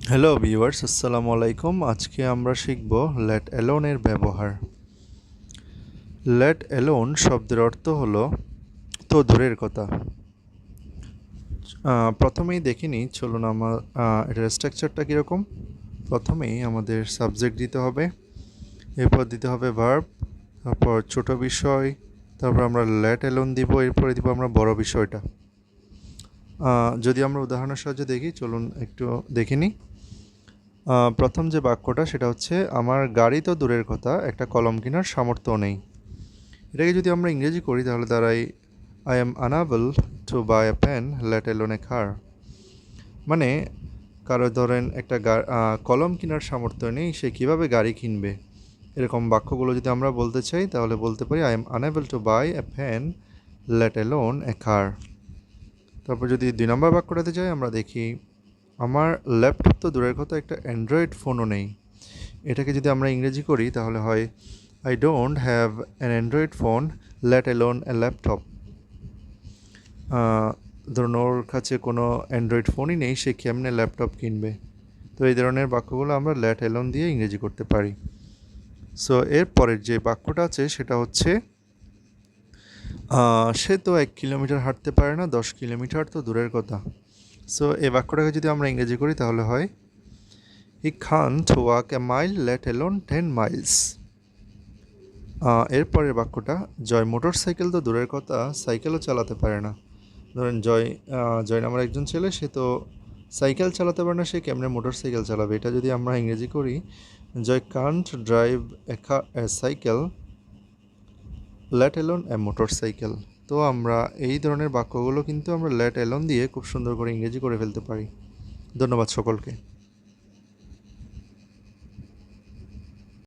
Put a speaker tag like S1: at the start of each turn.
S1: Hello viewers, আসসালামু আলাইকুম। আজকে আমরা শিখব লেট অ্যালোনের ব্যবহার। লেট অ্যালোন শব্দের অর্থ হলো তো দূরের কথা। প্রথমেই দেখে নিই, চলুন আমার এটার স্ট্রাকচারটা কীরকম। প্রথমেই আমাদের সাবজেক্ট দিতে হবে, এরপর দিতে হবে ভার্ব, তারপর ছোট বিষয়, তারপর আমরা লেট অ্যালোন দিব, এরপরে দিব আমরা বড় বিষয়টা। যদি আমরা উদাহরণের সাহায্যে দেখি, চলুন একটু দেখে নিই। প্রথম যে বাক্যটা সেটা হচ্ছে, আমার গাড়ি তো দূরের কথা, একটা কলম কেনার সামর্থ্য নেই। এটাকে যদি আমরা ইংরেজি করি তাহলে দাঁড়াই, I am unable to buy a pen let alone a car. মানে কারো ধরেন একটা কলম কেনার সামর্থ্য নেই, সে কীভাবে গাড়ি কিনবে। এরকম বাক্যগুলো যদি আমরা বলতে চাই তাহলে বলতে পারি, I am unable to buy a pen let alone a car. তারপর যদি 2 নম্বর বাক্যটাতে যাই, আমরা দেখি, আমার ল্যাপটপ তো দূরের কথা, একটা অ্যান্ড্রয়েড ফোনও নেই। এটাকে যদি আমরা ইংরেজি করি তাহলে হয়, I don't have an Android phone late alone a laptop. ধরুন ওর কাছে কোনো অ্যান্ড্রয়েড ফোনই নেই, সে কেমনে ল্যাপটপ কিনবে। তো এই ধরনের বাক্যগুলো আমরা লেট অ্যালোন দিয়ে ইংরেজি করতে পারি। সো এর পরের যে বাক্যটা আছে সেটা হচ্ছে, সে তো 1 কিলোমিটার হাঁটতে পারে না, 10 কিলোমিটার তো দূরের কথা। সো এই বাক্যটাকে যদি আমরা ইংরেজি করি তাহলে হয়, হি can't walk a mile let alone 10 Miles. এরপরের বাক্যটা, জয় মোটর সাইকেল তো দূরের কথা, সাইকেলও চালাতে পারে না। ধরেন জয় নামের একজন ছেলে, সে তো সাইকেল চালাতে পারে না, সে কেমনে মোটর সাইকেল চালাবে। এটা যদি আমরা ইংরেজি করি, জয় কান্ট ড্রাইভ এ সাইকেল লেট অ্যালোন এ মোটর সাইকেল। তো আমরা এই ধরনের বাক্যগুলো কিন্তু আমরা লেট অ্যালোন দিয়ে খুব সুন্দর করে ইংরেজি করে ফেলতে পারি। ধন্যবাদ সকলকে।